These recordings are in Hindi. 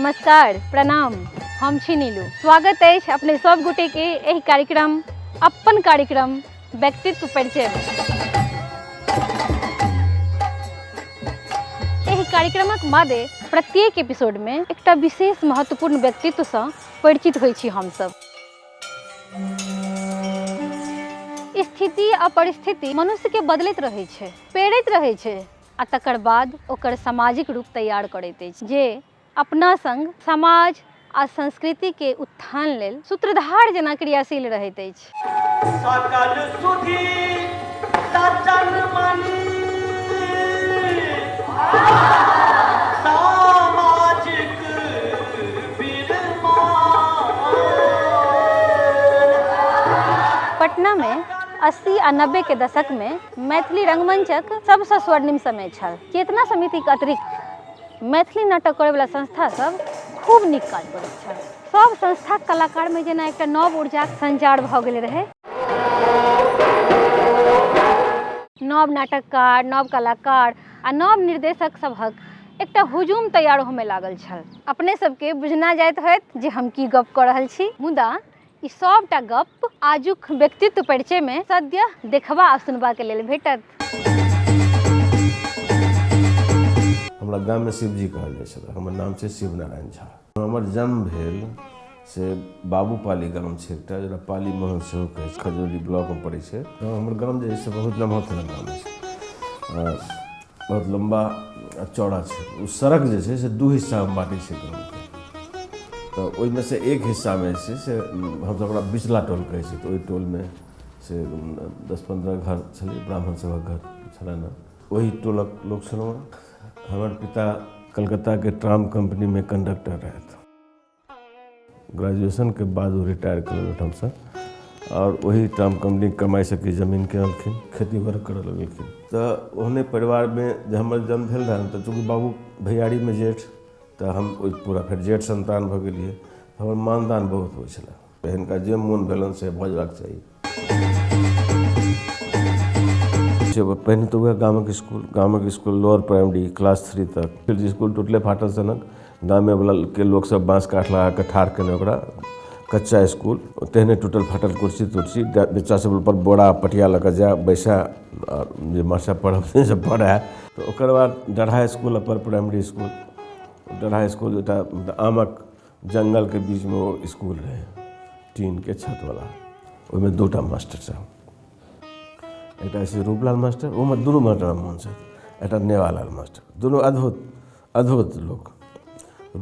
नमस्कार प्रणाम हम छी नीलू। स्वागत है अपने सब गोटे के एही कार्यक्रम अपन कार्यक्रम व्यक्तित्व परिचय में। एही कार्यक्रमक मादे प्रत्येक एपिसोड में एकटा विशेष महत्वपूर्ण व्यक्तित्व से परिचित होई छी हम सब। स्थिति आ परिस्थिति मनुष्य के बदलैत रहे छे, प्रेरित रहे छे आ तकर बाद ओकर सामाजिक रूप तैयार करैत अछि जे अपना संग समाज आ संस्कृति के उत्थान लेल सूत्रधार जेना क्रियाशील रहैत अछि। सकल सुधी सज्जन मणि सामाजिक पटना में 80 आ 90 के दशक में मैथिली रंगमंचक सबसे स्वर्णिम समय छल। चेतना समिति के अतिरिक्त मैथिली नाटक करे वाला संस्था सब खूब नीक काज करैत छल। सब संस्था कलाकार में जेना एकटा नव ऊर्जा संचार भ गेल रहे। नव नाटककार, नव कलाकार आ नव निर्देशक सभक एकटा हुजूम तैयार होमे लागल छल। अपने सबके बुझना जाइत होइत जे हम की गप कर रहल छी, मुदा ई सबटा गप आजुक व्यक्तित्व परिचय में सद्य देखबा आ सुनबा के लेल भेटत। हमरा गाम में शिवजी कहल जाइ छल। हमर नाम छै शिव नारायण झा। हमर जन्म भेल से बाबूपाली गाम छै एकटा, जकरा पाली महल सेहो कहै छै, खजौली ब्लॉक में पड़ै छै। हमर गाम जे छै बहुत नमहर गाम छै, बहुत लम्बा आ चौड़ा छै। ओ सड़क जे छै से दू हिस्सा में बाँटै छै गाम के। तो ओहिमे से एक हिस्सा में छै से हमसब ओकरा बिचला टोल कहै छै। तो ओहि टोल में से 10-15 घर छलै, ब्राह्मण सभक घर छलनि। ओहि टोलक लोक छलहुँ। हमर पिता कलकत्ता के ट्राम कंपनी में कंडक्टर रहथि। ग्रेजुएशन के बाद वो रिटायर कर हमसे, और वही ट्राम कंपनी कमाई सकी जमीन किनलखिन, खेती बाड़ी करऽ लगलखिन। तो ओहने परिवार में जब हमर जन्म भेल रहनि तो चूँकि बाबू भैयारी में जेठ, तो हम ओहि पूरा फिर जेठ संतान भऽ गेलियै। हमर मानदान बहुत होइ छलै, हिनका जे मोन भेलनि से भऽ जेबाक चाही। पहिने तो वह गामक स्कूल लोअर प्राइमरी क्लास 3 तक। फिर स्कूल टूटले फाटल सनक गामे वाला के लोग सब बाँस काठ लगा के ठाढ़ केने ओकरा कच्चा स्कूल। तेहने टूटल फाटल कुर्सी तुर्सी, बच्चा सब ऊपर बोरा पटिया लऽ कऽ जाए बैसा, जे मास्टर पढ़ब से पढ़ाए। तो ओकर बाद डढ़ा स्कूल अपर प्राइमरी स्कूल। डढ़ा स्कूल एकटा आमक जंगल के बीच में वो स्कूल रहे, टीन के छत वाला। ओहिमे 2टा मास्टर साहब, एकटा से रूपलाल मास्टर, ओहिमे दुनू मास्टर मोहन साहब, एकटा नेवालाल मास्टर, दुनू अद्भुत लोक।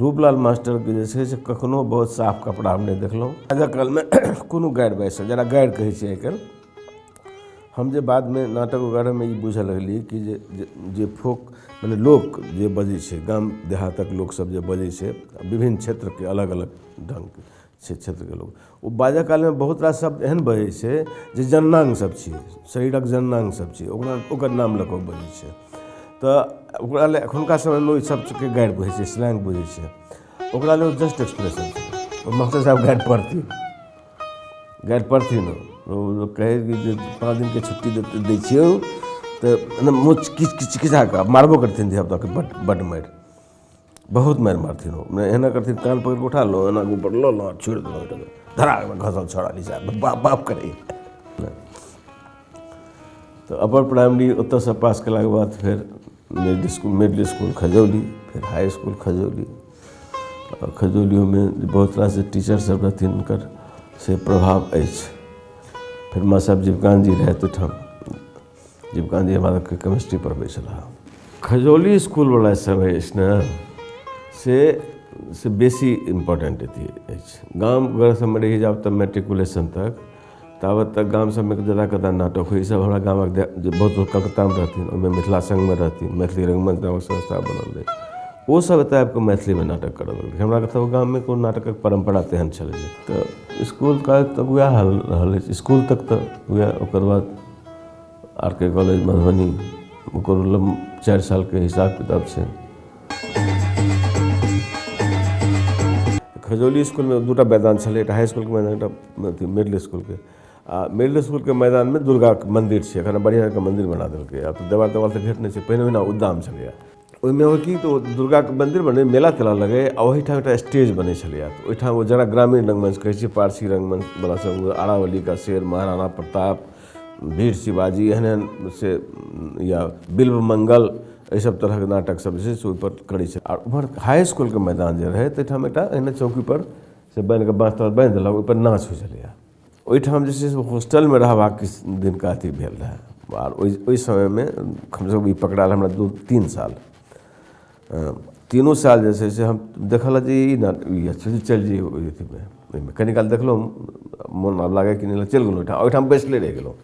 रूपलाल मास्टर के जे छै से कखनो बहुत साफ कपड़ा हम नहि देखलहुँ। आजकल कालमे कोनो गाइड बैसल, जरा गाइड कहै छै आइकाल्हि। हम जे बाद में नाटक वगैरह में ई बुझऽ लगली कि जे फोक माने लोक जे बजै छै, गाम देहातक लोक सब जे बजै छै, विभिन्न क्षेत्र के अलग अलग ढंग के क्षेत्र के लोग, ओ बाजऽ काल में बहुत रास शब्द एहन बजै छै जे जननांग सब छियै, शरीरक जननांग सब छियै, ओकर नाम लऽ कऽ बजै छै। तऽ ओकरा लेल एखुनका समय में ओहि शब्दके गाइड बुझै छै, स्लैंग बुझै छै। ओकरा लेल जस्ट एक्सप्रेशन छै। मास्टर साहब गाइड पढ़थिन ओ कहे कि 5 दिन के छुट्टी दै छियै, तो मुँह किचकिचा कऽ मारबो करथिन धियापुता के, बड्ड मारि, बहुत मारि मारथिन। ओ एना करथिन, कान पकड़ के उठा लो, एना ऊपर लो लो छोड़ि देलो, धरा घसल छोड़ा नीचा बाप करे। तो अपर प्राइमरी ओतऽ से पास केलाके बाद फिर मिडिल स्कूल खजौली, फिर हाई स्कूल खजौली। और खजौलियों में बहुत रास टीचर सब रहथिन, हुनकर से प्रभाव अछि। फिर माँ साहब जीवकान्त जी रहथि ओहिठाम। जीवकान्त जी हमरा केमिस्ट्री पढ़बै छलाह। खजौली स्कूल वाला समय अछि ने से बेसी इम्पोर्टेंट अछि। गाम घर सबमे रही जाब तब मैट्रिकुलेशन तक, ताबत तक गाम सबमे ज्यादा नाटक होइ। सब हमरा गामक जे बहुत लोग कलकत्ता में रहथिन, ओहिमे मिथिला संघ में रहथिन, मैथिली रंगमंच नामक संस्था बनल रहे। वो सब एतऽ आबि कऽ मैथिली में नाटक करऽ लगलै। हमरा सब गाम में कोनो नाटकक परंपरा तेहन छलै नहि। तऽ स्कूल काल तक वएह हाल रहल अछि। स्कूल तक तऽ वएह, ओकर बाद RK कॉलेज मधुबनी, ओकर 4 साल के हिसाब किताब छै। खजौली स्कूल में 2टा मैदान छलै, एकटा हाई स्कूल के मैदान, एकटा मिडिल स्कूल के। आ मिडिल स्कूल के मैदान में दुर्गा के मंदिर छै, एखन बढ़िया के मंदिर बना देलकै। आब तऽ देवाल से घेरने छै, पहिने ओहिना उद्दाम छलैया। ओहिमे हो कि तो दुर्गाके मन्दिर बने मेला तेला लगे आ ओहीठाम एकटा स्टेज बनै छलैए तऽ ओहिठाम ओ जेना ग्रामीण रंगमंच कहै छियै पारसी रंगमंचवला सब अरावली का शेर महाराणा प्रताप वीर शिवाजी एहन एहन से या बिल्व मंगल एहि सब तरहके नाटक सब जे छै से ओहिपर करै छै। आ उम्हर हाई इसकुलके मैदान जे रहै ताहिठाम एकटा एहने चौकीपर से बान्हि कऽ बाँस ताँस बान्हि देलक ओहिपर नाच होइ छलैए। ओहिठाम जे छै से हॉस्टलमे रहबाक किछु दिनका अथी भेल रहै आर ओहि समयमे कमसँ कम ई पकड़ायल हमरा 2-3 साल। 3 साल जे छै से हम देखल जे ई चलि जइए ओहि अथीमे ओहिमे कनी काल देखलहुँ मोन आब लागै कि नहि चलि गेलहुँ ओहिठाम बैसले रहि गेलहुँ।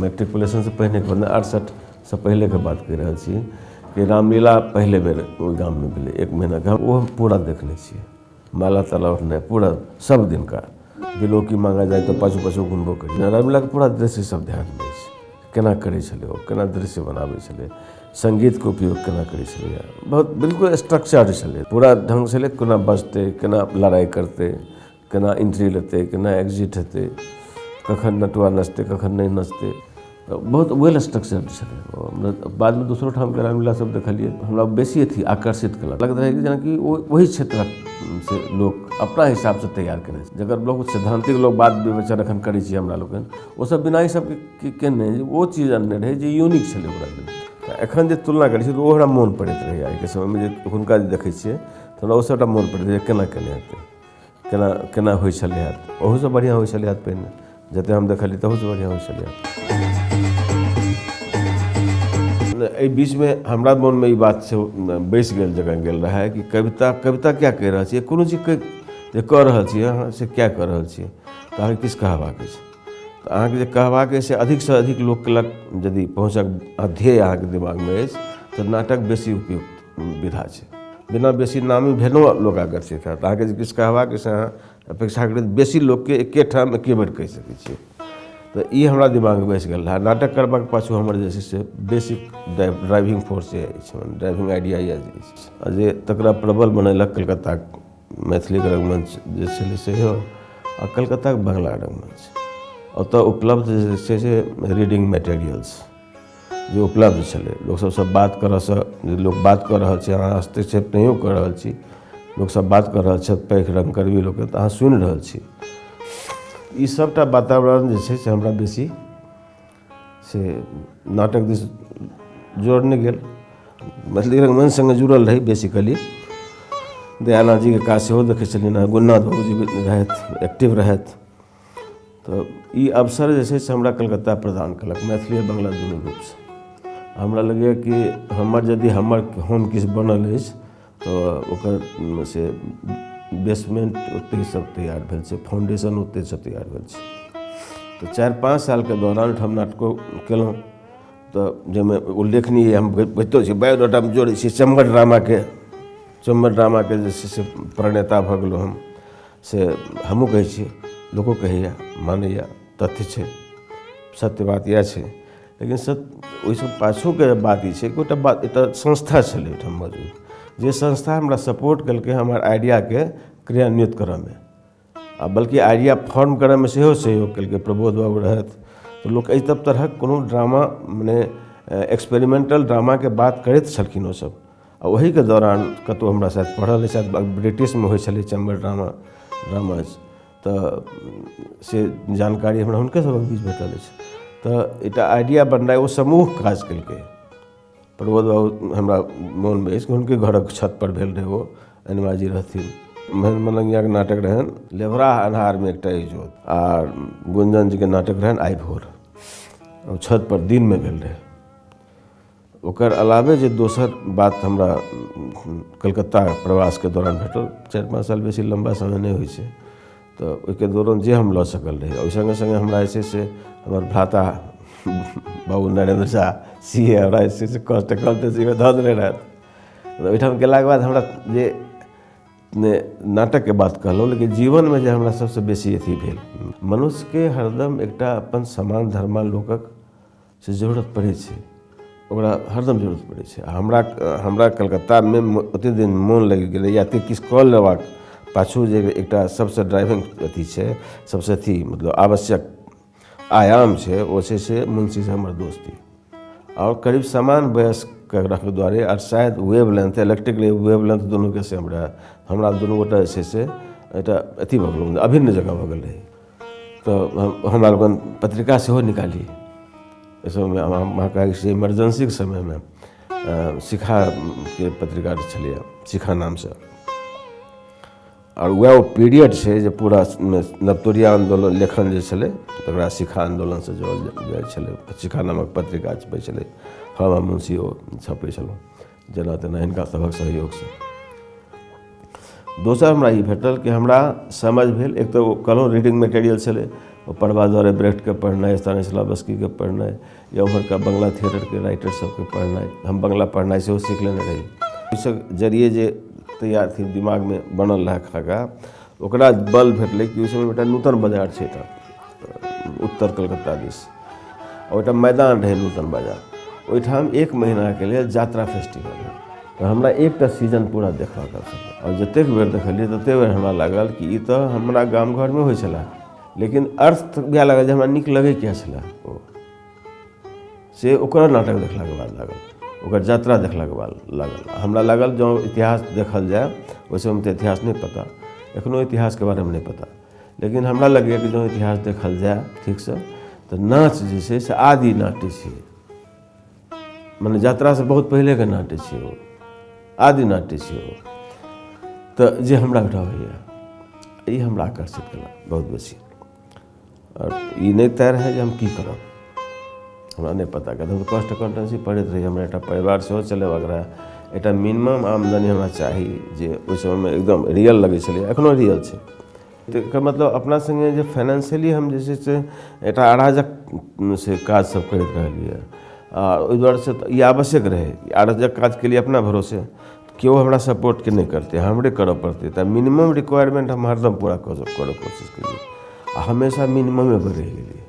मैट्रिकुलेशन से पहले के बाद 68 से पहले के बात कह रहल छी कि रामलीला पहले बेर ओहि गाममे भेलै 1 महीनाके हम ओ पूरा देखने छियै। माला ताला उठनाइ पूरा सब दिन का बिलोकी मांगा जाए तो पाछू पाछू घुमबो करी रामलीलाके पूरा दृश्य सब ध्यानमे अछि केना करै छलै ओ केना दृश्य बनाबै छलै संगीतके उपयोग केना करै छलै बहुत बिल्कुल स्ट्रक्चर्ड छलै पूरा ढंग छलै केना बजतै केना लड़ाई करतै केना एंट्री लेतै केना एग्जिट हेतै कखन नटुआ नचतै कखन नहीं नचतै बहुत वेल स्ट्रक्चर्ड छलै। बाद में दूसरो ठाम के रामलीला सब देखलिए हमरा बेसी अथी आकर्षित कलक लगता है कि जेनाकि वही क्षेत्र से लोग अपना हिसाब से तैयार केने जकर लोग सैद्धांतिक लोग बात विवेचन एखन करै छी हमरा लोगन ओ सब बिनाई सब के केने ओ चीज अनने रहै जे यूनिक छलै ओकरा लेल। एखन जे तुलना करै छी तऽ ओ हमरा मोन पड़ैत रहैए आइके समयमे जे हुनका जे देखै छियै तऽ हमरा ओ सबटा मोन पड़ैत रहैए केना केने हेतै केना केना होइ छलै हँ ओहूसँ बढ़िआँ होइ छलै हँ पहिने जते हम देखलिए तहूसँ बढ़िआँ होइ छलै। एहि बीचमे हमरा मोनमे ई बात से बैसि गेल जगह गेल रहै कि कविता क्या कहि रहल छियै कोनो चीज जे कऽ रहल छियै अहाँ से क्या कऽ रहल छियै तऽ अहाँके किछु कहबाक अछि तऽ अहाँके जे कहबाक अछि से अधिकसँ अधिक लोक लग यदि पहुँचक ध्येय अहाँके दिमागमे अछि तऽ नाटक बेसी उपयुक्त विधा छै। बिना बेसी नामी भेनो लोक आकर्षित हैत अहाँके जे किछु कहबाक अछि अहाँ अपेक्षाकृत बेसी लोकके एके ठाम एके बेर कहि सकै छियै। तऽ ई हमरा दिमागमे बैसि गेल रहै नाटक करबाक पाछू हमर जे छै से बेसिक ड्राइविंग फोर्स अछि ड्राइविंग आइडिया यऽ जे तकरा प्रबल बनेलक कलकत्ताके मैथिलीके रंगमंच जे छलै सेहो आ कलकत्ताके बांग्ला रंगमंच ओतऽ उपलब्ध जे छै से रीडिंग मटेरियल्स जे उपलब्ध छलै लोक सबसँ बात करऽसँ जे लोक बात कऽ रहल छै अहाँ हस्तक्षेप नहियो कऽ रहल छी लोक सब बात कऽ रहल छथि पैघ रंगकर्मी लोक तऽ अहाँ सुनि रहल छी ई सबटा वातावरण जे छै से हमरा बेसी से नाटक दिस जोड़ने गेल मैथिली रंगमंच संगे जुड़ल रही बेसिकली दयानंद जीके काज सेहो देखै छलियनि गुणनाथ बाबूजी रहथि एक्टिव रहथि तऽ ई अवसर जे छै से हमरा कलकत्ता प्रदान कयलक मैथिली और बांग्ला दुनू रूपसँ। हमरा लगैए कि हमर यदि हमर होम किछु बनल अछि तऽ ओकर से बेसमेंट ओतहि सब तैयार भेल छै फाउंडेशन ओतहि सब तैयार भेल छै। तऽ 4-5 सालके दौरान हम नाटको केलहुँ तऽ जाहिमे उल्लेखनीय हम बजितो छी बायोडाटामे जोड़ै छी चम्बर ड्रामाके जे छै से प्रणेता भऽ गेलहुँ हम से हमहूँ कहै छी लोको कहैए मानैए तथ्य छै सत्य बात इएह छै लेकिन ओहिसँ पाछूके बात ई छै कि एकटा संस्था छलै ओहिठाम मौजूद जे संस्था हमरा सपोर्ट केलकै हमर आइडियाके क्रियान्वित करऽमे आ बल्कि आइडिया फॉर्म करऽमे सेहो सहयोग केलकै प्रबोध बाबू रहथि तऽ लोक एहि सब तरहक कोनो ड्रामा मने एक्सपेरिमेंटल ड्रामाके बात करैत छलखिन ओसब आ ओहीके दौरान कतहु हमरा शायद पढ़ल अछि शायद ब्रिटिशमे होइ छलै चैम्बर ड्रामा तऽ से जानकारी हमरा हुनके सबके बीच भेटल अछि। तऽ एकटा आइडिया बननाइ ओ समूह काज केलकै प्रबोध बाबू हमरा मोनमे अछि कि हुनके घरक छत पर भेल रहै ओ अनिमाजी रहथिन महेंद्र मलंगियाके नाटक रहनि लेवरा अन्हारमे एकटा इजोत आ गुंजन जीके नाटक रहनि आइ भोर ओ छत पर दिनमे भेल रहै। ओकर अलावे जे दोसर बात हमरा कलकत्ता प्रवासके दौरान भेटल 4-5 साल बेसी लम्बा समय नहि होइ छै तऽ ओहिके दौरान जे हम लऽ सकल रही ओहि सङ्गे सङ्गे हमरा जे छै से हमर भ्राता बाबू नरेंद्र झा CA हमरा जे छै से कॉन्स्टिट्यूएंसीमे धऽ देने रहथि। ओहिठाम गेलाके बाद हमरा जे नाटकके बात कहलहुँ लेकिन जीवनमे जे हमरा सबसँ बेसी अथी भेल मनुष्यके हरदम एकटा अपन समान धर्मा लोकक से जरूरत पड़ै छै ओकरा हरदम जरूरत पड़ै छै। हमरा कलकत्तामे ओतेक दिन मोन लागि गेलै या एतेक किछु कऽ लेबाक पाछू जे एकटा सबसँ ड्राइविंग अथी छै, सबसँ अथी मतलब आवश्यक आयाम छै, ओ छै से मुंशी से हमर दोस्ती और करीब समान वयस्क रखने दुआरे और शायद wave length electric wave length दुनूके सेम रहै। हमरा दुनू गोटा जे छै से एकटा अथी भऽ गेल, अभिन्न जगह भऽ गेल रहै। तऽ हमरा लोगन पत्रिका सेहो निकाली एहि समयमे। अहाँ कहै छी इमरजेंसीके समयमे शिखाके पत्रिका छलैए, शिखा नामसँ। और वह पीरियड छै जे पूरा नवतोरिया आंदोलन लेखन जे छलै तकरा शिखा आंदोलनसँ जोड़ल जाइ छलै। शिखा नामक पत्रिका छपै छलै, हम आ मुंशी ओ छपै छलहुँ जेना तेना हिनका सभक सहयोगसँ। दोसर हमरा ई भेटल कि हमरा समझ भेल, एक तऽ ओ कहलहुँ रीडिंग मटेरियल छलै, ओ पढ़बा दुआरे ब्रेख्टके पढ़नाइ, स्तानिस्लावस्कीके पढ़नाइ या उम्हरका बंगला थिएटरके राइटर सबके पढ़नाइ। हम बंगला पढ़नाइ सेहो सीख लेने रही। ओहिसँ जरिए जे तैयार थी दिमागमे बनल रहै खाका, ओकरा बल भेटलै कि ओहि समयमे एकटा नूतन बाजार छै तऽ उत्तर कलकत्ता दिस, और एकटा मैदान रहै नूतन बाजार, ओहिठाम 1 महीनाके लेल यात्रा फेस्टिवल रहै। तऽ हमरा एकटा सीजन पूरा देखबाक अवसर, और जतेक बेर देखलियै ततेक बेर हमरा लागल कि ई तऽ हमरा गाम घरमे होइ छलए, लेकिन अर्थ इएह लागल जे हमरा नीक लगै किया छलए ओ से ओकर नाटक देखलाके बाद लागल, ओकर यात्रा देखलाके बाद लागल। हमरा लागल जँ इतिहास देखल जाय, ओहि समयमे तऽ इतिहास नहि पता, एखनो इतिहासके बारेमे नहि पता, लेकिन हमरा लगैए कि जँ इतिहास देखल जाय ठीकसँ तऽ नाच जे छै से आदि नाट्य छियै, मने यात्रासँ बहुत पहिलेके नाट्य छियै ओ, आदि नाट्य छियै ओ। तऽ जे हमरा ओहिठाम होइए ई हमरा आकर्षित केलक बहुत बेसी। और ई नहि तय रहै जे हम की करब, हमरा नहि पता। कहते हम कॉस्ट अकाउंटेंसी पढ़ैत रही, हमरा एकटा परिवार सेहो चलेबाक रहै, एकटा मिनिमम आमदनी हमरा चाही जे ओहि समयमे एकदम रियल लगै छलै, एखनो रियल छै। तऽ एकर मतलब अपना सङ्गे जे फाइनेंशियली हम जे छै से एकटा अराजक से काज सब करैत रहलियै, आ ओहि दुआरे से ई आवश्यक रहै। अराजक काजके लिए अपना भरोसे केओ हमरा सपोर्टके नहि करतै, हमरे करऽ पड़तै। तऽ मिनिमम रिक्वायरमेंट हम हरदम पूरा करऽ कोशिश केलियै, आ हमेशा मिनिममे पर रहि गेलियै।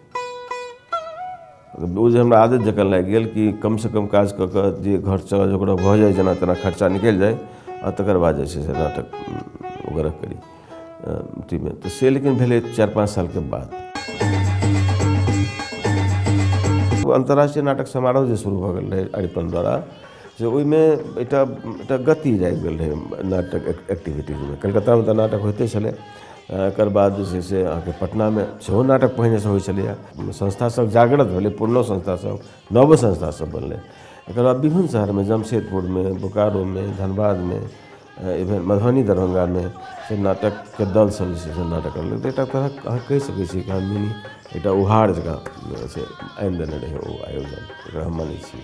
ओ जे हमरा आदत जकाँ लागि गेल कि कमसँ कम काज कऽ कऽ जे घर चलऽ ओकरा भऽ जाए, जेना तेना खर्चा निकलि जाए, आ तकर बाद जे छै से नाटक वगैरह करी अथीमे। तऽ से लेकिन भेलै 4-5 सालके बाद। अंतर्राष्ट्रीय नाटक समारोह जे शुरू भऽ गेल रहै अरिपन द्वारा, से ओहिमे एकटा गति जागि गेल रहै नाटक एक्टिविटीजमे। कलकत्तामे तऽ नाटक होइते छलै, एकर बाद जे छै से अहाँके पटनामे सेहो नाटक पहिनेसँ होइ छलैए। संस्थासब जागृत भेलै, पुरनो संस्थासब, नवो संस्थासब बनलै। एकर बाद विभिन्न शहरमे, जमशेदपुरमे, बोकारोमे, धनबादमे, इवन मधुबनी दरभंगामे से नाटकके दल सब जे छै से नाटक करलकै। तऽ एकटा तरह अहाँ कहि सकै छी कि मिनी एकटा उहाड़ जकाँ से आनि देने रहै ओ आयोजन, एकरा हम मानै छी।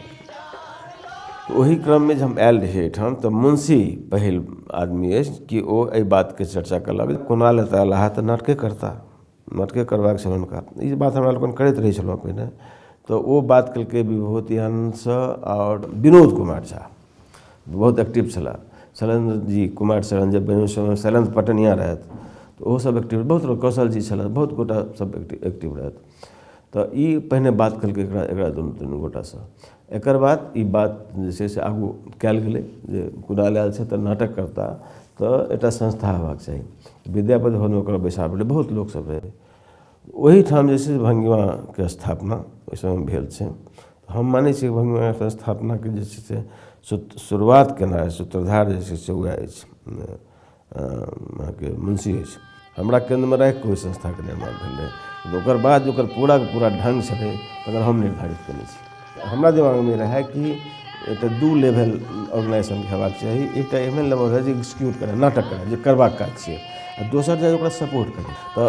ओही क्रममे जे हम आयल रही एहिठाम, तऽ मुंशी पहिल आदमी अछि कि ओ एहि बातके चर्चा कयलक जे कुणाल एतऽ अयलाह तऽ नाटके करता, नाटके करबाक छल हुनका। ई बात हमरा लोकनि करैत रहै छलहुँ पहिने। तऽ ओ बात केलकै विभूतिआनन्दसँ और विनोद कुमार झा बहुत एक्टिव छलाह, शैलेंद्र जी कुमार शरण जे शैलेंद्र पटनिया रहथि, तऽ ओहो सब एक्टिव, बहुत लोक, कौशल जी छलथि, बहुत गोटा सब एक्टिव रहथि। तऽ ई पहिने बात केलकै एकरा दुनू गोटासँ। एकर बाद ई बात जे छै से आगू कयल गेलै जे कुणाल आयल छै तऽ नाटक करता, तऽ एकटा संस्था हेबाक चाही। विद्यापति भवनमे ओकर बैसार भेलै, बहुत लोकसब रहै। ओहीठाम जे छै से भंगिमाके स्थापना ओहि समयमे भेल छै। हम मानै छियै भंगिमाके स्थापनाके जे छै से शुरुआत केनाइ, सूत्रधार जे छै से वएह अछि, अहाँके मुंशी अछि। हमरा केन्द्रमे राखि कऽ ओहि संस्थाके निर्माण भेल रहै। ओकर बाद ओकर पूराके पूरा ढङ्ग छलै तकर हम निर्धारित केने छी। हमरा दिमागमे रहै कि एकटा 2 लेवल ऑर्गेनाइजेशन हेबाक चाही। एकटा एहन लेवल रहै जे एक्सिक्यूट करै, नाटक करै, जे करबाक काज छियै, आ दोसर जे ओकरा सपोर्ट करै। तऽ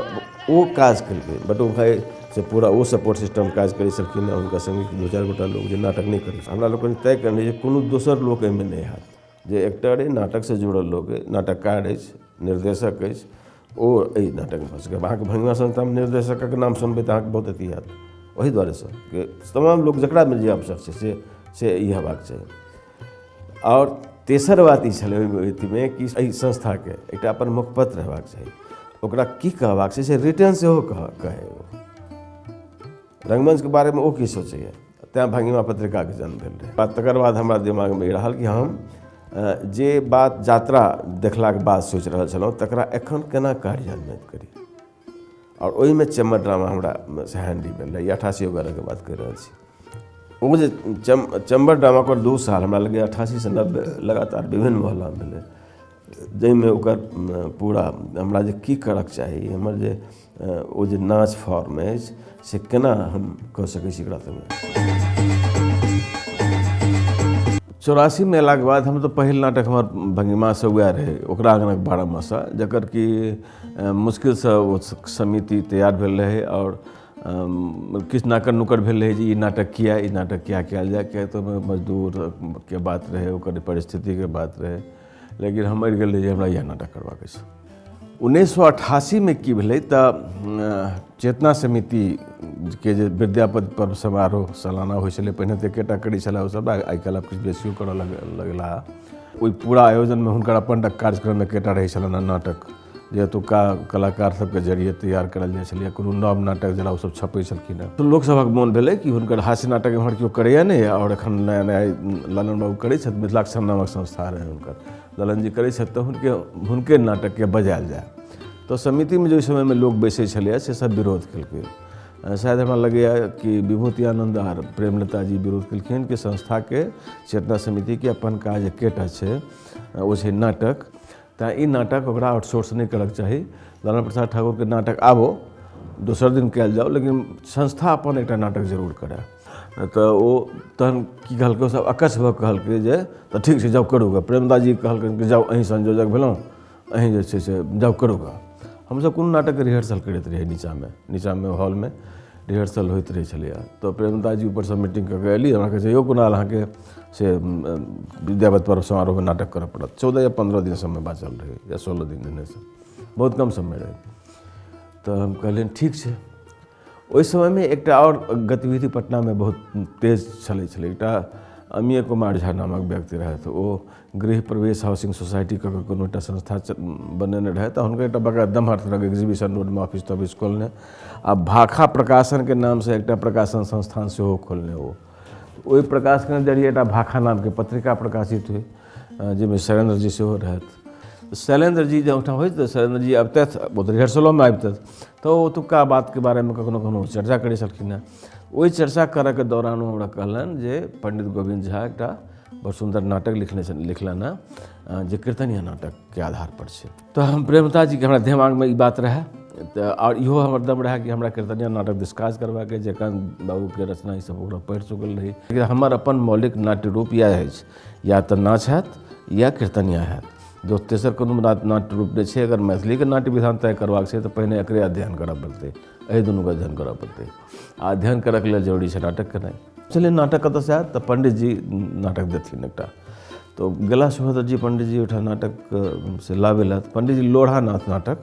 ओ काज केलकै, बटू भाई से पूरा ओ सपोर्ट सिस्टम काज करै छलखिन। हुनका सङ्गे 2-4 गोटा लोक जे नाटक नहि करै छै, हमरा लोकनि तय करने जे कोनो दोसर लोक एहिमे नहि हैत। जे एक्टर अइ, नाटकसँ जुड़ल लोक अइ, नाटककार अछि, निर्देशक अछि, ओ एहि नाटकमे भऽ सकैए। अहाँके भंगिमा संस्थामे निर्देशकके नाम सुनबै तऽ अहाँके बहुत अथी हैत। ओहि दुआरेसँ कि तमाम लोक जकरामे जे अवसर छै से ई हेबाक चाही। और तेसर बात ई छलै ओहि अथीमे कि एहि संस्थाके एकटा अपन मुखपत्र हेबाक चाही। ओकरा की कहबाक छै से रिटर्न सेहो कहै। रंगमंचके बारेमे ओ की सोचैए, तैँ भंगिमा पत्रिकाके जन्म भेल रहै। तकर बाद हमरा दिमागमे ई रहल कि हम जे बात यात्रा देखलाके बाद सोचि रहल छलहुँ तकरा एखन केना कार्यान्वित करी, और ओहिमे चैम्बर ड्रामा हमरा से हैंडी भेल रहै। 88-89 के बात कहि रहल छी। ओ जे चैम्बर ड्रामा ओकर 2 साल हमरा लगे 88 से 90 लगातार विभिन्न मोहल्लामे भेलै, जाहिमे ओकर पूरा हमरा जे की करऽके चाही, हमर जे ओ जे नाच फॉर्म अछि से केना हम कऽ सकै छी एकरा संगे। 84 में अयलाके बाद हम तो पहिल नाटक हमर भंगिमासँ वएह रहै, ओकरा आंगनक 12 मासा, जकर कि मुश्किलसँ ओ समिति तैयार भेल रहै और किछु नाकर नुकर भेल रहै जे ई नाटक किया कयल जाय, किया तऽ मजदूरके बात रहै, ओकर परिस्थितिके बात रहै, लेकिन हम मरि गेल रही जे हमरा इएह नाटक करबाक छै। 1988 में की भेलै तऽ चेतना समितिके जे विद्यापति पर्व समारोह सालाना होइ छलै, पहिने तऽ एकेटा करै छलै ओसभ, आइ काल्हि आब किछु बेसियो करऽ लगला। ओहि पूरा आयोजनमे हुनकर अपन कार्यक्रम एकेटा रहै छलनि हँ, नाटक जे एतुका कलाकार सबके जरिए तैयार करल जाइ छलै, कोनो नव नाटक जेना ओसभ छपै छलखिन हँ। तऽ लोकसभक मोन भेलै कि हुनकर हास्य नाटक एम्हर केओ करैए नहि, और एखन नया नया ललन बाबू करै छथि, मिथिलाक्षर नामक संस्था रहै हुनकर, ललन जी करै छथि, तऽ हुनके नाटकके बजायल जाय। तो समितिमे जो समयमे लोग बैसै छलैए से सब विरोध केलकै। शायद हमरा लगैए कि विभूति आनंद आर प्रेमलता जी विरोध केलखिन कि संस्थाके चेतना समितिके अपन काज एकेटा छै, ओ छै नाटक, तैँ ई नाटक ओकरा आउटसोर्स नहि करऽके चाही। लालन प्रसाद ठाकुरके नाटक आबो दोसर दिन कयल जाओ, लेकिन संस्था अपन एकटा नाटक जरूर करे। तऽ ओ तहन की कहलकै, सब अकछ भऽ कहलकै जे तऽ ठीक छै जाओ करूगा। प्रेमलता जी कहलकै कि जाओ अहीं संयोजक भेलहुँ, अहीं जे छै से जाओ करूगा। हमसब कोनो नाटकके रिहर्सल करैत रहिए नीचाँमे हॉलमे रिहर्सल होइत रहै छलैए। तऽ प्रेमलता जी ऊपरसँ मीटिंग कऽ के एली, हमरा कहै छै यौ कुणाल अहाँके से विद्यापति पर्व समारोहमे नाटक करऽ पड़त। 14 या 15 दिन समय बाँचल रहै, या 16 दिन देनेसँ बहुत कम समय रहै। तऽ हम कहलियनि ठीक छै। ओहि समयमे एकटा और गतिविधि पटनामे बहुत तेज छलै। एकटा अमीय कुमार झा नामक व्यक्ति रहथि, ओ गृह प्रवेश हाउसिंग सोसाइटी कऽ के कोनो एकटा संस्था बनेने रहै। तऽ हुनकर एकटा बड़ा दमहर तरहके एग्जीबिशन रोडमे ऑफिस तॉफिस खोलने, आ भाखा प्रकाशनके नामसँ एकटा प्रकाशन संस्थान सेहो खोलने। ओ ओहि प्रकाशनके जरिए एकटा भाखा नामके पत्रिका प्रकाशित हुई, जाहिमे शैलेंद्र जी सेहो रहथि। शैलेंद्र जी जब ओहिठाम होइत तऽ शैलेंद्र जी अबितथि, ओ तऽ रिहर्सलोमे अबितथि, तऽ ओ ओतुक्का बातके बारेमे कखनो कखनो चर्चा करै छलखिन हेँ। ओहि चर्चा करैके दौरान ओ हमरा कहलनि जे पंडित गोविंद झा एकटा बड़ सुन्दर नाटक लिखलनि हँ, जे कीर्तनीय नाटकके आधार पर छै। तऽ हम प्रेमलता जीके हमरा दिमागमे ई बात रहै, तऽ और इहो हमर दम रहै कि हमरा कीर्तनीय नाटक दिस काज करबाके, जखन बाबूके रचना ईसब ओकरा पढ़ि चुकल रही। लेकिन हमर अपन मौलिक नाट्य रूप इएह अछि, या तऽ नाच हैत या कीर्तनीय हैत, जो तेसर कोनो नाट्य रूप नहि छै। अगर मैथिलीके नाट्य विधान तय करबाक छै तऽ पहिने एकरे अध्ययन करऽ पड़तै, एहि दुनूके अध्ययन करऽ पड़तै। आ अध्ययन करऽके लेल जरूरी छै नाटक केनाइ। चलिए नाटक कतऽसँ आयत तऽ पंडित जी नाटक देथिन एकटा। तो गेला सुभद्र जी पंडित जी ओहिठाम नाटक से लाबेला, पंडित जी लोढ़ा नाथ नाटक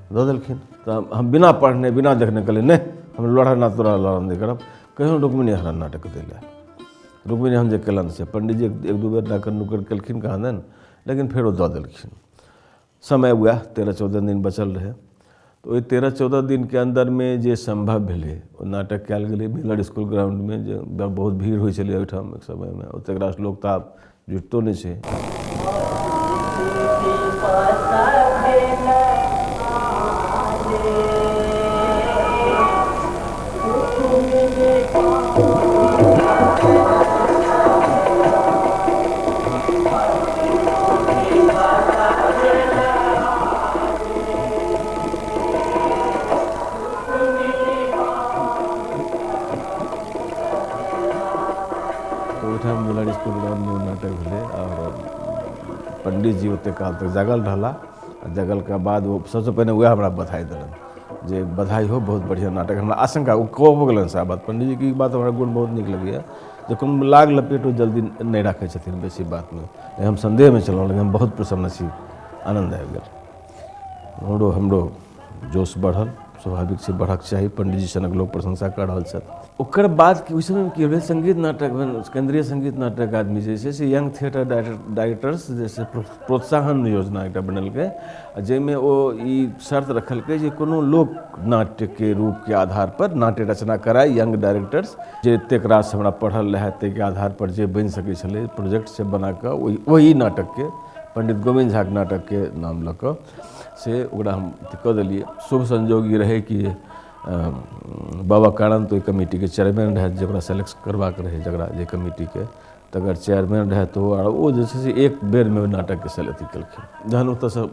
दऽ देलखिन। तऽ हम बिना पढ़ने बिना देखने कहलिए नहीं हम लोढ़ा नाथ तोरा लड़न नहीं करब, कहियो रुक्मिणी हरण नाटक दिले। रुक्मिणी हम जे केलन से पंडित जी 1-2 बेर नाकर नुकर केलखिन कहाँ दिन, लेकिन फेर ओ दऽ देलखिन। समय वएह 13-14 दिन बचल रहे। तो ओहि 13-14 दिन के अंदर में जे संभव भेलै ओ नाटक कयल गेलै मिलर स्कूल ग्राउंड में, जे बहुत भीड़ होइ छलै ओहिठाम एक समय में। ओतेक रास लोक तऽ आब जुटितो नहि छै। मिलर स्कूल ग्राउंड में नाटक भेलै और पंडित जी ओतेक काल तक जगल रहला। जगल के बाद वो सबसे पहिने वएह हमरा बधाई देलनि जे बधाई हो बहुत बढ़िया नाटक। हमरा आशंका ओ कहबो गेलनि साहब बात, पंडित जी की बात हमरा गुण बहुत नीक लगैए जे कोनो लाग लपेट ओ जल्दी नहीं राखै छथिन बेसी बात में। हम संदेह में छलहुँ, लेकिन हम बहुत प्रसन्न छी, आनंद आबि गेल। हमरो जोश बढ़ल। स्वाभाविक छै बढ़क चाही, पंडित जी सनक लोग प्रशंसा कर रहल छथि। ओकर बाद ओहि समयमे की भेलै, संगीत नाटक केंद्रीय संगीत नाटक अकादमी जे छै से यंग थिएटर डायरेक्टर्स जैसे प्रोत्साहन योजना एकटा बनेलकै, जाहिमे ओ ई शर्त रखलकै जे कोनो लोक नाट्यके रूपके आधार पर नाट्य रचना कराय यंग डायरेक्टर्स, जे एतेक रास हमरा पढ़ल रहै ताहिके आधार पर जे बनि सकै छलै प्रोजेक्ट से बना कऽ ओही नाटकके पंडित गोविंद झाक नाटकके नाम लऽ कऽ से ओकरा हम कऽ देलियै। शुभ संजोग ई रहै कि बाबा कानंत ओहि कमिटीके चेयरमैन रहथि, जकरा सेलेक्ट करबाक रहै जकरा जे कमिटीके, तकर चेयरमैन रहथि ओ जे छै से एक बेरमे ओहि नाटकके अथी केलखिन। जहन ओतऽसँ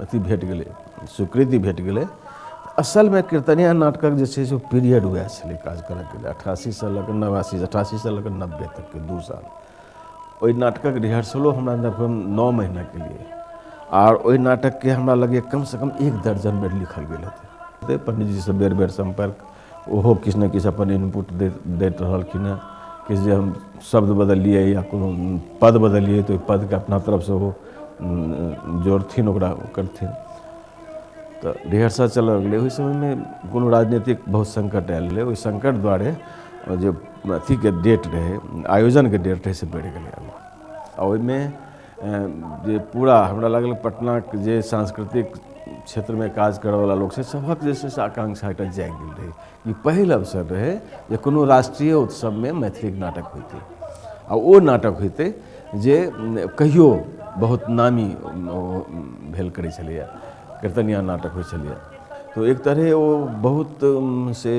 अथी भेट गेलै, स्वीकृति भेट गेलै। असलमे कीर्तनिया नाटकक जे छै से पीरियड वएह छलै काज करैके लिए, 88 से लऽ कऽ 89, 88 से लऽ कऽ 90 तकके 2 साल। ओहि नाटकक रिहर्सलो हमरा 9 महीना के लिए, और ओहि नाटकके हमरा लगे कम से कम 1 दर्जन बेर लिखल गेल हेतै। पंडित जी से बेर बेर संपर्क, ओहो किछु ने किछु अपन इनपुट दैत रहलखिन हेँ, किछु जे हम शब्द बदलिए या कोनो पद बदलिए तो ओहि पदके अपना तरफसँ ओ जोड़थिन, ओकरा करथिन। तो रिहर्सल चलऽ लगलै। ओहि समयमे कोनो राजनीतिक बहुत संकट आयल रहै, ओहि संकट दुआरे जे अथीके डेट रहै, आयोजनके डेट रहै से बढ़ि गेलै। आ ओहिमे जे पूरा हमरा लागल पटनाके जे सांस्कृतिक क्षेत्रमे काज करैवला लोक छै सभक जे छै से आकांक्षा एकटा जागि गेल रहै। ई पहिल अवसर रहै जे कोनो राष्ट्रीय उत्सवमे मैथिली नाटक होइतै, आ ओ नाटक होइतै जे कहियो बहुत नामी भेल करै छलैए, कीर्तनिया नाटक होइ छलैए। तो एक तरह ओ बहुत से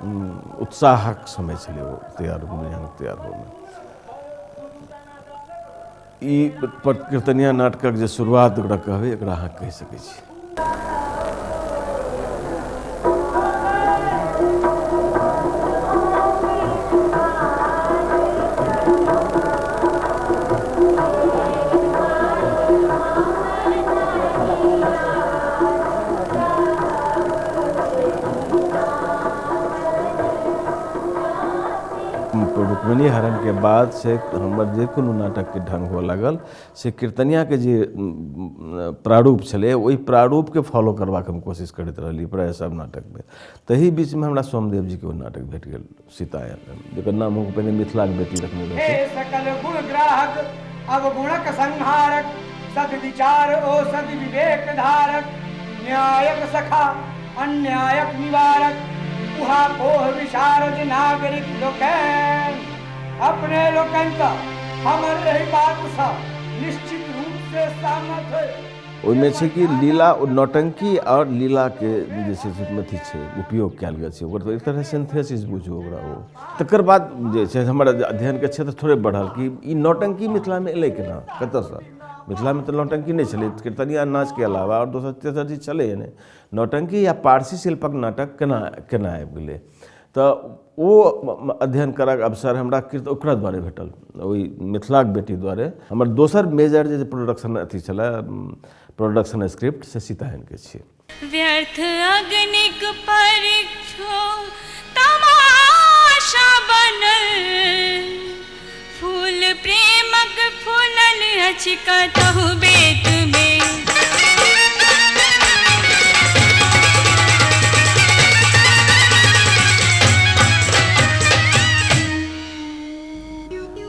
उत्साहक समय छलै ओ तैयार होइमे। ई कीर्तनिया नाटकक जे शुरुआत ओकरा कहबै, एकरा अहाँ कहि सकै छी। रुक्मिणी हरण के बाद से हमर जे कोनो नाटकके ढंग हुअ लागल से कीर्तनियाके जे प्रारूप छलै ओहि प्रारूपके फॉलो करबाक हम कोशिश करैत रहली प्राय सब नाटकमे। तही बीचमे हमरा सोमदेव जीके ओ नाटक भेट गेल, सीतायन, जकर नाम हम पहिने मिथिलाके बेटी रखने रहथिन। हे सकल गुण ग्राहक अवगुणक संहारक, सद्विचार ओ सद्विवेक धारक, न्यायक सखा अन्यायक निवारक, उहापोह विशारद नागरिक लोकन, अपने लोकन का हमर एहि बात सा निश्चित रूप से सहमत है। ओहिमे छै कि लीला, नौटंकी और लीलाके जे छै से अथी छै उपयोग कयल गेल छै, ओकर एक तरह सिंथेसिस बुझू ओकरा। ओ तकर बाद जे छै हमर अध्ययनके क्षेत्र थोड़े बढ़ल कि ई नौटंकी मिथिलामे एलै केना, कतऽसँ। मिथिलामे तऽ नौटंकी नहि छलै, कीर्तनिया नाचके अलावा और दोसर तेसर चीज छलै नहि। नौटंकी या पारसी शिल्पक नाटक केना आबि गेलै, तऽ ओ अध्ययन करक अवसर हमरा ओकरा द्वारे भेटल, ओहि मिथिलाक बेटी द्वारे। हमर दोसर मेजर जे प्रोडक्शन अथी छलै, प्रोडक्शन स्क्रिप्ट से सीतायनके छियै। व्यर्थ अग्निक परीक्षो तमाशा बनल, फूल प्रेमक फूलल अछि कतहु बेत में।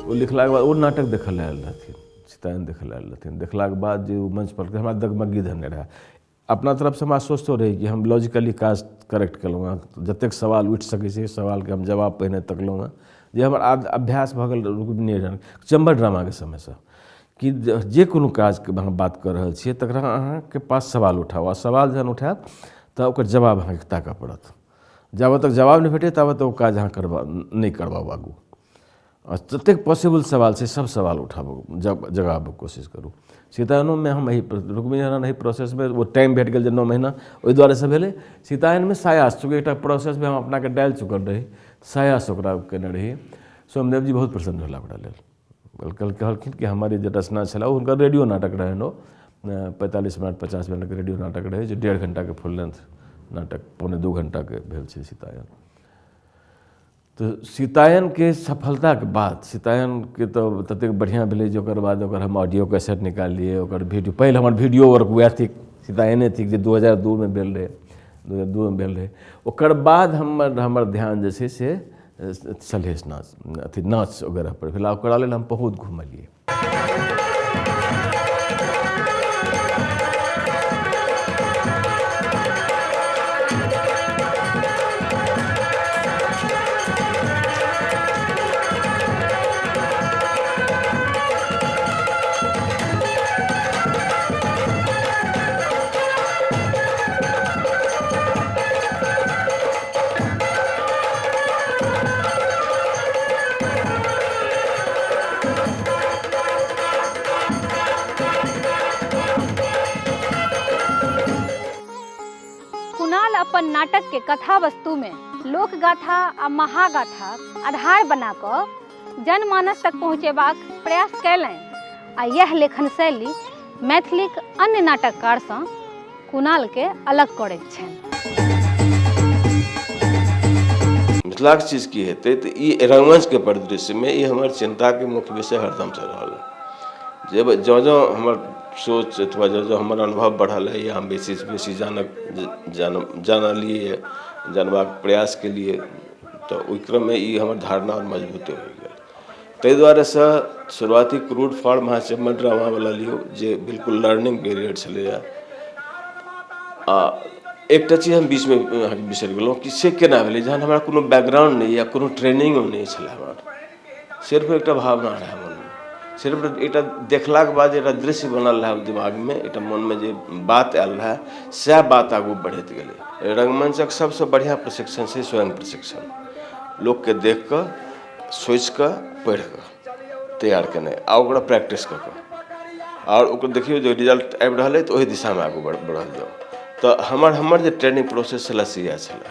ओ लिखलाके बाद ओ नाटक देखै लए आयल रहथिन, सीतायन देखै लए आयल रहथिन। देखलाके बाद जे ओ मंच पर हमरा दगमगी धरने रहै। अपना तरफसँ हमरा सोचतो रही कि हम लॉजिकली काज करेक्ट केलहुँ हँ, जतेक सवाल उठि सकै छै सवालके हम जवाब पहिने तकलहुँ हँ। जे हमर अभ्यास भऽ गेल रुक्मिणी हरण चैम्बर ड्रामाके समयसँ, कि जे कोनो काजके अहाँ बात कऽ रहल छियै तकरा अहाँके पास सवाल उठाउ, आ सवाल जहन उठायब तऽ ओकर जवाब अहाँके ताकऽ पड़त। जाबत तक जवाब नहि भेटै ताबत तक ओ काज अहाँ नहि करबाउ आगू। आ जतेक पॉसिबल सवाल छै सब सवाल उठाबू, जवाबके कोशिश करू। सीतायनोमे हम एही, रुक्मिणी हरण एही प्रोसेसमे ओ टाइम भेट गेल जे 9 महीना ओहि दुआरे से भेलै। सीतायनमे सायास, चूँकि एकटा प्रोसेसमे हम अपनाके डालि चुकल रही, सायास ओकरा केने रही। सोमदेव जी बहुत प्रसन्न भेला ओकरा लेल, कहलखिन कि हमारी जे रचना छलै ओ हुनकर रेडियो नाटक रहनि। ओ 45 मिनट 50 मिनटके रेडियो नाटक रहै, जे 1.5 घंटाके फुल लेंथ नाटक, 2.25 घंटाके भेल छै सीतायन। तो सीतायनके सफलताके बाद, सीतायनके तऽ ततेक बढ़िआँ भेलै जे ओकर बाद ओकर हम ऑडियो कैसेट निकाललिए, ओकर वीडियो, पहिल हमर वीडियो वर्क वएह थिक, सीतायने थिक जे 2002 में भेल रहै। 2002 में भेल रहे। ओकर बाद हमर ध्यान जे छै से सलहेश नाच अथी नाच वगैरह पर भेल। ओकरा लेल हम बहुत घुमलियै। कुणाल अपन नाटक के कथा वस्तु में लोक गाथा आ महागाथा आधार बनाकर जनमानस तक पहुँचेबाक प्रयास कयलनि आ यह लेखन शैली मैथिलीक अन्य नाटककार सँ कुणाल के अलग करैत छनि। मिथिलाक चीज की हेतै तऽ ई रंगमंच के परिदृश्य में ई हमर चिंता के मुख्य विषय हरदम से रहल। जब जो हमर सोच अथवा जो हमर अनुभव बढ़ल है या हम बेसी से बेसी जानलिए जानबाक प्रयास के लिए तो ओहि क्रम में ई हमर धारणा और मजबूत हो गेल। ताहि दुआरे से शुरुआती क्रूड फॉर्म अहाँ चम्मन ड्रामा वाला लियो जे बिल्कुल लर्निंग पीरियड छलैया। आ एकटा चीज हम बीच में बिसरि गेलहुँ कि से केना भेलै जहन हमरा कोनो बैकग्राउंड नहीं या कोनो ट्रेनिंगो नहीं छलै हमर, सिर्फ एकटा भावना रहै मन में, सिर्फ एक देखलाक बाद एक दृश्य बनल रहा दिमाग में, एक मन में जे बात आयल रहा सएह बात आगू बढ़ैत गेलै। रंगमंचक सबसे बढ़िया प्रशिक्षण छै स्वयं प्रशिक्षण। लोक के देख कऽ सोचि कऽ पढ़ि कऽ तैयार केनाइ आ ओकरा प्रैक्टिस कऽ कऽ और ओकर देखियौ जे रिजल्ट आबि रहल है तऽ ओहि दिशा में आगू बढ़ल जाओ। तो हमर जे ट्रेनिंग प्रोसेस छलै से इएह छलै।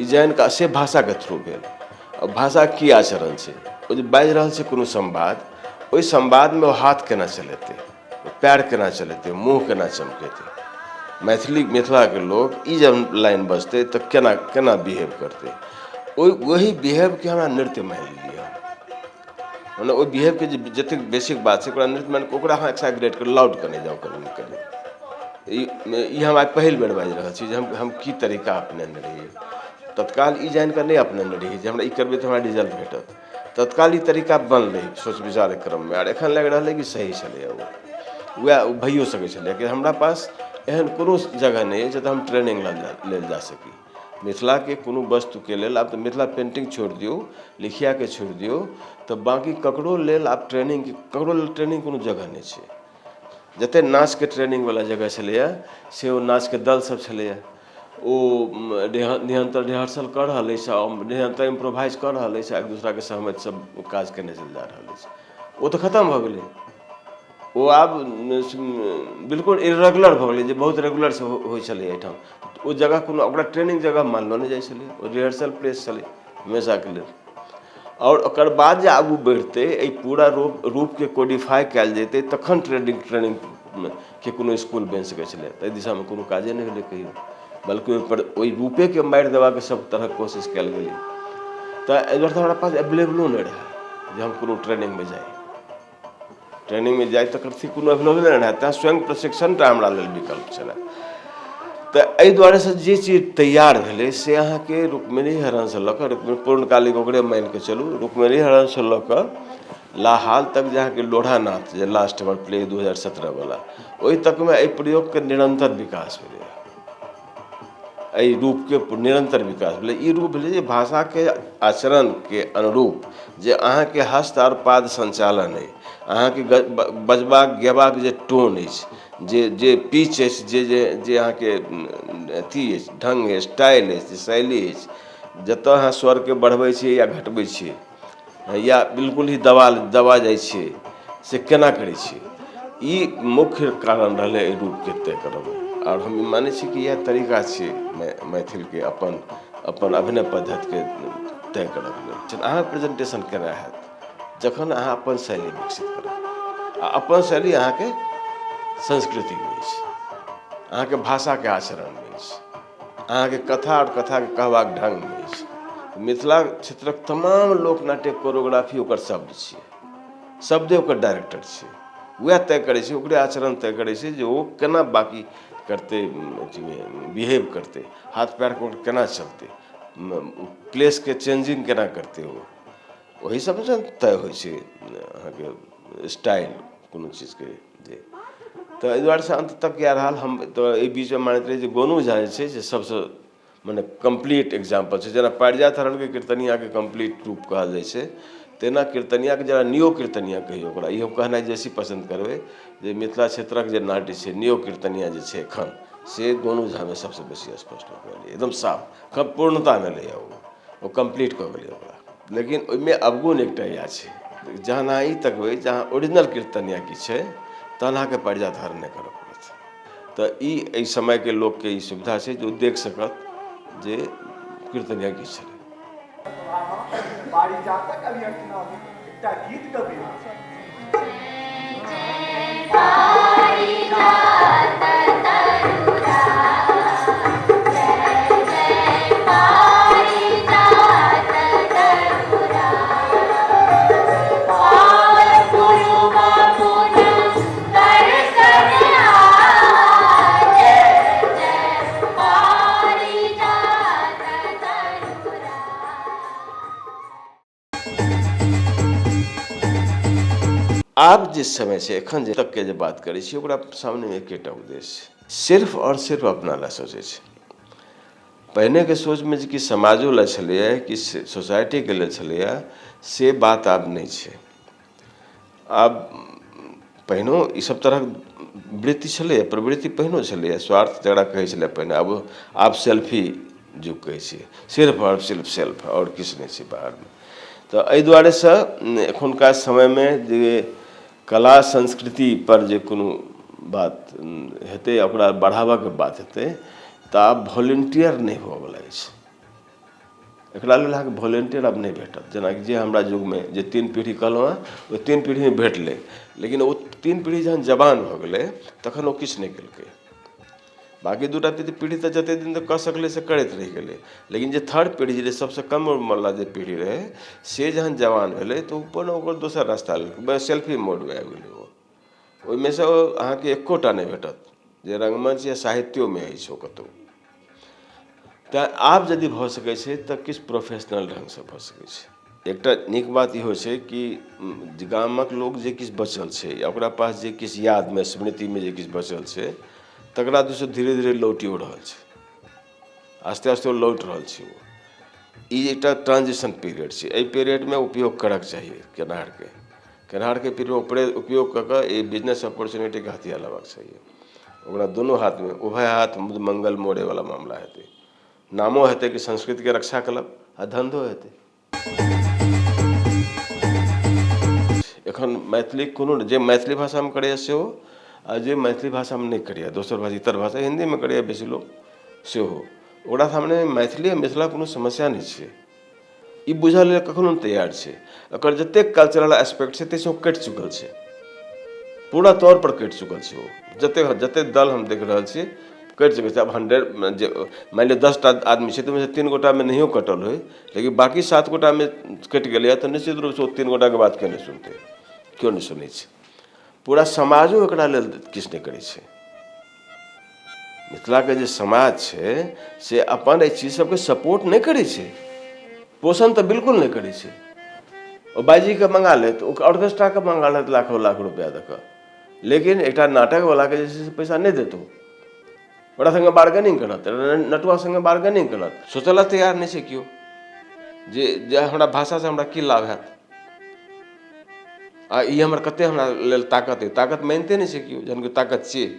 ई जानि कऽ से भाषा के थ्रू भेल। और भाषा की आचरण छै, ओ जे बाजि रहल छै कोनो संवाद, ओहि संवाद में हाथ केना चलेतै, पैर केना चलेतै, मुँह केना चमकेतै। मिथिला के लोग ई जब लाइन बजतै तऽ केना केना बिहेव करतै, वही बिहेव के हमरा नृत्य मानि लिअ। मतलब ओहि बिहेव के जतेक बेसिक बात छै ओकरा नृत्य मानि कऽ ओकरा अहाँ एक्साग्रेट कर लाउड करने जाओ करी। ई हम आइ पहिल बेर बाजि रहल छी जे हम की तरीका अपनेने रहियै। तत्काल ई जानि कऽ नहि अपनेने रहियै जे हमरा ई करबै तऽ हमरा रिजल्ट भेटत। तत्काल ई तरीका बनलै सोच विचार क्रम में, और एखन लागि रहलै कि सही छलै। वएह भइयो सकै छलै कि हमरा पास एहन कोनो जगह नहीं है जतऽ हम ट्रेनिंग लेल जा सकी। मिथिला के कोनो वस्तु के लेल आब तऽ मिथिला पेंटिंग छोड़ दियौ, लिखिया के छोड़ दियौ, तऽ बाकी ककरो लेल आब ट्रेनिंग कोनो जगह नहीं छै। जते नाच के ट्रेनिंग वाला जगह छलैया से ओ नाच के दल सब छलैया, ओ निरंतर रिहर्सल कर रहल अछि, निरंतर इम्प्रोवाइज कर रहल अछि, एक दूसरा के सहमति सब काज केने चलि जा रहल अछि। ओ तऽ खत्म भऽ गेलै। ओ आब बिल्कुल इरेगुलर भऽ गेलै जे बहुत रेगुलर से होइ छलै एहिठाम। ओ जगह कोनो ओकरा ट्रेनिंग जगह मानलो नहीं जाइ छलै, ओ रिहर्सल प्लेस छलै हमेशा के लेल। और ओकर बाद जे आगू बढ़तै एहि पूरा रूप के कोडिफाई कयल जेतै तखन ट्रेनिंग के कोनो स्कूल बनि सकै छलै। ताहि दिशा में कोनो काजे नहीं भेलै कहियो, बल्कि ओहि रूपे के मारि देबाक सब तरहक कोशिश कयल गेलै। तऽ एहि दुआरे हमरा पास अवेलेबलो नहीं रहै जे हम कोनो ट्रेनिंग में जाई। ट्रेनिंग में जाए तक कोनो अवेलेबल नहीं रहै, तेँ स्वयं प्रशिक्षणटा हमरा लेल विकल्प छलै। तऽ एहि दुआरे से जे चीज तैयार भेलै से अहाँके रुक्मिणी हरण से लऽ कऽ पूर्णकालिक ओकरे मानि कऽ चलू, रुक्मिणी हरण से लऽ कऽ लाहाल तक जे अहाँके लोढ़ानाथ जे लास्ट हमर प्ले 2017 वाला, ओहि तक में एहि प्रयोग के निरंतर विकास भेलै। एहि रूप के निरंतर विकास भेलै। ई रूप भेलै जे भाषा के आचरण के अनुरूप जे अहाँके हस्त और पाद संचालन है, अहाँके बजबाक गेबाक जे टोन अछि, जे पिच अछि, जे अहाँके अथी अछि, ढंग अछि, स्टाइल अछि, शैली अछि, जतऽ अहाँ स्वर के बढ़बै छियै या घटबै छियै या बिल्कुल ही दबा जाइ छियै, से केना करै छियै, ई मुख्य कारण रहलै एहि रूप के तय करब। और हम मानै छी कि यह तरीका छै मैथिल के अपन अभिनय पद्धति के तय करब लेल। अहाँ प्रेजेंटेशन केना हैत जखन अहाँ अपन शैली विकसित करब। आ अपन शैली अहाँके संस्कृति में अछि, अहाँके भाषा के आचरण में अछि, अहाँके कथा और कथा के कहबाक ढंग में अछि। मिथिला क्षेत्रक तमाम लोक नाट्य कोरियोग्राफी ओकर शब्द छियै, शब्दे ओकर डायरेक्टर छियै। वह तय करे छै, ओकरे आचरण तय करे छै जे ओ केना बाकी करते, बिहेव करते, हाथ पैर को केना चलते, प्लेस के चेंजिंग केना करते हो, वही सब तय होइ छै अहाँके स्टाइल कोनो चीजके जे। तो एहि दुआरे से अंत तक इएह रहल। हम तो एहि बीचमे मानैत रही जे गोनू झा जे छै से सबसँ मने कम्प्लीट एग्जाम्पल छै। जेना पारिजात हरणके कीर्तनियाके कम्प्लीट रूप कहल जाइ छै, तेना कीर्तनियाके जेना नियो कीर्तनिया कहियो ओकरा, इहो कहनाइ बेसी पसन्द करबै जे मिथिला क्षेत्रक जे नाट्य छै, नियो कीर्तनिया जे छै एखन, से गोनू झामे सबसँ बेसी स्पष्ट हो गेलै, एकदम साफ पूर्णतामे एलैए, ओ कम्प्लीट कऽ गेलै ओकरा। लेकिन ओहिमे अवगुण एकटा इएह छै, जहन अहाँ ई तकबै जहाँ ओरिजिनल कीर्तनिया की छै, तहन अहाँके पारिजात हरण नहि करऽ पड़त। तऽ ई एहि समयके लोकके ई सुविधा छै जे ओ देख सकत जे कीर्तनिया की छलै। पारिजातक अभ्यर्थना में एकटा गीत गबी। आब जिस समय से एखन जे तक के जे बात करै छी, ओकरा सामने एकेटा उद्देश्य, सिर्फ और सिर्फ अपना लए सोचै छै। पहिने के सोच में कि समाजो लए छलैए कि सोसाइटी के लेल छलैए, से बात आब नहि छै। आब पहिनो ई सब तरहक वृत्ति छलैए, प्रवृत्ति पहिनो छलैए, स्वार्थ जकरा कहै छलै पहिने, आब सेल्फी जुग कहै छै, सिर्फ और सिर्फ सेल्फ, और किछु नहि छै बाहरमे। तऽ एहि दुआरे से एखुनका समयमे जे कला संस्कृति पर जे कोनो बात हेतै, ओकरा बढ़ाबऽके बात हेतै, तऽ आब वॉलंटियर नहि होबऽवला छै। एकरा लेल अहाँके वॉलंटियर आब नहि भेटत। जेनाकि जे हमरा युगमे जे 3 पीढ़ी कहलहुँ हेँ, ओ 3 पीढ़ीमे भेटलै, लेकिन ओ 3 पीढ़ी जहन जवान भऽ गेलै तखन ओ किछु नहि केलकै। बाकी 2टा पीढ़ी तऽ जतेक दिन तक कऽ सकलै से करैत रहि गेलै, लेकिन जे थर्ड पीढ़ी जे सबसँ कम उम्रवला जे पीढ़ी रहै, से जहन जवान भेलै तऽ ऊपर ओकर दोसर रास्ता लेलकै, सेल्फी मोडमे आबि गेलै ओ। ओहिमे से अहाँके एकोटा नहि भेटत जे रंगमंच या साहित्योमे अछि ओ कतहु। तऽ आब यदि भऽ सकै छै तऽ किछु प्रोफेशनल ढङ्गसँ भऽ सकै छै। एकटा नीक बात इहो छै कि गामक लोक जे किछु बचल छै, या ओकरा पास जे किछु यादमे स्मृतिमे जे किछु बचल छै, तकरा दिस धीरे धीरे लौटिओ रहल छै, आस्ते आस्ते ओ लौट रहल छै। ओ ई एकटा ट्रांजिशन पीरियड छै। एहि पीरियडमे उपयोग करऽके चाहिए केनहारके उपयोग कऽ कऽ ई बिजनेस अपॉर्चुनिटीके हथिया लेबाक चाहिए। ओकरा दुनू हाथमे, उभय हाथ मंगल मोड़ेवला मामला हेतै। नामो हेतै कि संस्कृतिके रक्षा केलक, आ धंधो हेतै। एखन मैथिली कोनो जे मैथिली भाषामे करैए सेहो, आ जे मैथिली भाषामे नहि करैए, दोसर भाषा इतर भाषा हिन्दीमे करैए बेसी लोक सेहो, ओकरा सामने मैथिली आ मिथिला कोनो समस्या नहि छै। ई बुझऽ लेल कखनो नहि तैयार छै। एकर जतेक कल्चरल एस्पेक्ट छै ताहिसँ ओ कटि चुकल छै, पूरा तौर पर कटि चुकल छै। ओ जतेक दल हम देख रहल छियै कटि चुकल छै। आब 100 जे मानि लिअ 10टा आदमी छै तऽ ओहिमे से 3 गोटामे नहियो कटल होय, लेकिन बाकी 7 गोटामे कटि गेलैए, तऽ निश्चित रूपसँ ओ 3 गोटाके बात केओ नहि सुनतै, केओ नहि सुनै छै। पूरा समाजो एकरा लेल किछु नहि करै छै। मिथिलाके जे समाज छै से अपन एहि चीज सबके सपोर्ट नहि करै छै, पोषण तऽ बिल्कुल नहि करै छै। ओ बाईजीके मंगा लेत, ओ ऑर्केस्ट्राके मंगा लेत लाखों लाख रुपैआ दऽ कऽ, लेकिन एकटा नाटकवलाके जे छै से पैसा नहि देतौ, ओकरा सङ्गे बार्गेनिंग करत, नटुआ सङ्गे बार्गेनिंग करत। सोचऽ लए तैयार नहि छै केओ जे हमरा भाषासँ हमरा की लाभ हैत, आ ई हमर कतेक हमरा लेल ताकत अइ। ताकत मानिते नहि छै केओ, जहन कि ताकत छियै।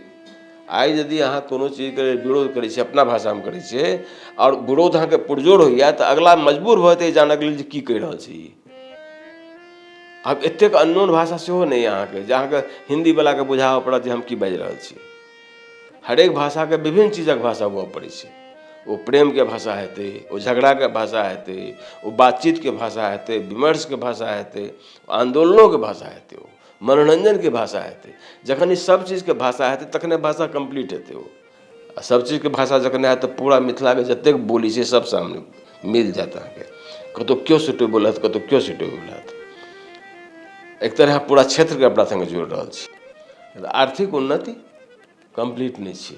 आइ यदि अहाँ कोनो चीजके विरोध करै छियै, अपना भाषामे करै छियै, आओर विरोध अहाँके पुरजोर होइए, तऽ अगला मजबूर भऽ जेतै जानऽके लेल जे की कहि रहल छै ई। आब एतेक अननोन भाषा सेहो नहि अहाँके जे अहाँके हिन्दीवलाके बुझाबऽ पड़त जे हम की बाजि रहल छी। हरेक भाषाके विभिन्न चीजक भाषा हुअ पड़ै छै। ओ प्रेमके भाषा हेतै, ओ झगड़ाके भाषा हेतै, ओ बातचीतके भाषा हेतै, विमर्शके भाषा हेतै, आंदोलनोके भाषा हेतै, ओ मनोरंजनके भाषा हेतै। जखन ई सब चीजके भाषा हेतै तखने भाषा कंप्लीट हेतै। ओ आ सब चीजके भाषा जखन हैत तऽ पूरा मिथिलाके जतेक बोली छै सब सामने मिल जायत अहाँके। कतहु केओ सुटेबल हैत, कतहु केओ सुटेबल हैत। एक तरह पूरा क्षेत्रके अपना सङ्गे जोड़ि रहल छी। आर्थिक उन्नति कंप्लीट नहि छै।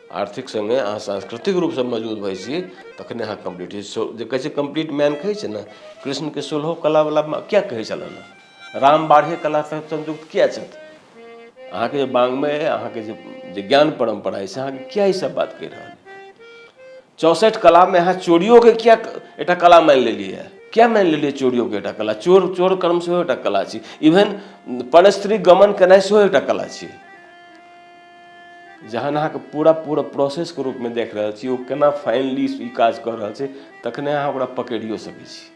आर्थिक संगे अहाँ सांस्कृतिक रूपसँ मजबूत भइ छी तखने अहाँ कम्प्लीट जे कहै छै कम्प्लीट मैन कहै छै ने, कृष्णके 16 कलावला क्या कहै छलन, राम 12 कला तक संयुक्त किया छथि। अहाँके जे वाङ्मय अहाँके जे ज्ञान परम्परा है से अहाँके किया ई सब बात कहि रहल है। 64 कला में अहाँ चोरियो के किया एकटा कला मान लेलिए, क्या मान लेलिए चोरियो के एकटा कला, चोर कर्म सेहो एकटा कला छी, इवन परस्त्री गमन केनाइ सेहो एकटा कला छी। जहन अहाँके पूरा प्रोसेस के रूप में देख रहल छी, ओ केना फाइनली ई काज कर रहल छै, तखने अहाँ ओकरा पकड़ियो सकै छी,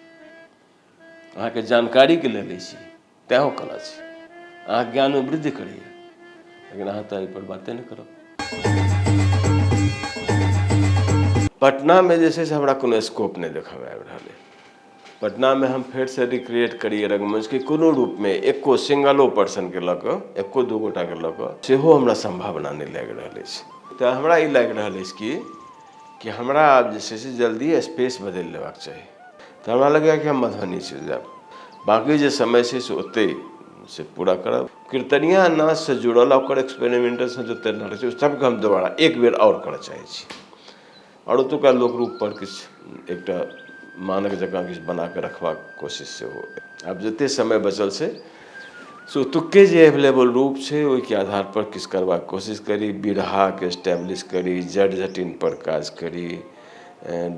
अहाँके जानकारी के ले लै छी, तैं कला छी। अहाँ ज्ञान में वृद्धि करिए, लेकिन अहाँ तऽ एहि पर बाते नहीं करब। पटना में जे छै से हमरा कोनो स्कोप नहीं देखऽ में आबि रहल है। पटना में हम फेर से रिक्रिएट करिए रंगमंच के कोनो रूप में, एको सिंगलो पर्सन के लऽ कऽ, एको दू गोटा के लऽ कऽ सेहो हमरा संभावना नहीं लागि रहल अछि। तऽ हमरा ई लागि रहल अछि कि हमरा आब जे छै से जल्दी स्पेस बदलि लेबाक चाही। तऽ हमरा लगैए कि हम मधुबनी चलि जायब, बाकी जे समय छै से ओतहि से पूरा करब। कीर्तनिया नाच से जुड़ल ओकर एक्सपेरिमेंटल से जते रहल छै सबके हम दोबारा एक बेर और करऽ चाहै छी, और ओतुका लोक रूप पर किछु एकटा मानक जकाँ किछु बना के रखबाक कोशिश सेहो। आब जते समय बचल छै से ओतुके जे अवेलेबल रूप छै ओहिके आधार पर किछु करबाक कोशिश करी, बिरहा के एस्टैब्लिश करी, जट जटिन पर काज करी,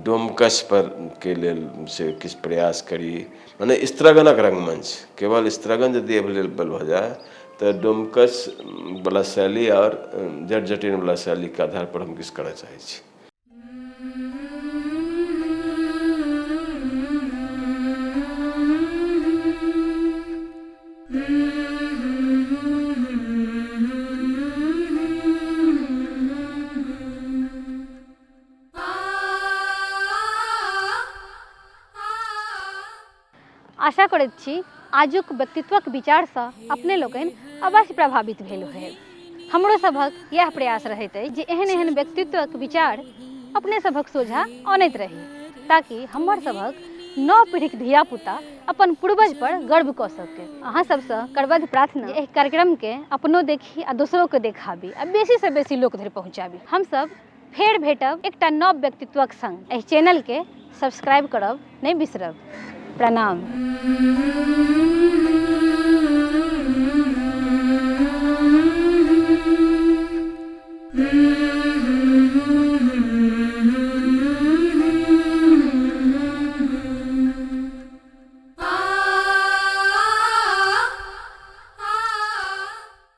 डोमकच पर के लेल से किछु प्रयास करी, माने स्त्रगणक रंगमंच। केवल स्त्रगन यदि अवेलेबल हो जाए तो डोमकच वाला शैली और जट जटिन वाला शैली के आधार पर हम किछु करऽ चाहै छी। आशा करैत छी आजुक व्यक्तित्वक विचारसँ अपने लोकनि अवश्य प्रभावित भेल होयब। हमरो सभक यह प्रयास रहैत अछि जे एहन एहन व्यक्तित्वक विचार अपने सभक सोझा आनैत रही, ताकि हमर सभक नव पीढ़ीक धियापुता अपन पूर्वज पर गर्व कऽ सके। अहाँ सबसँ करबद्ध प्रार्थना एहि कार्यक्रम के अपनो देखी आ दोसरो के देखाबी आ बेसी से बेसी लोक धरि पहुँचाबी। हम सब फेर भेटब एकटा नव व्यक्तित्वक संग। एहि चैनल के सब्सक्राइब करब नहीं बिसरब। प्रणाम।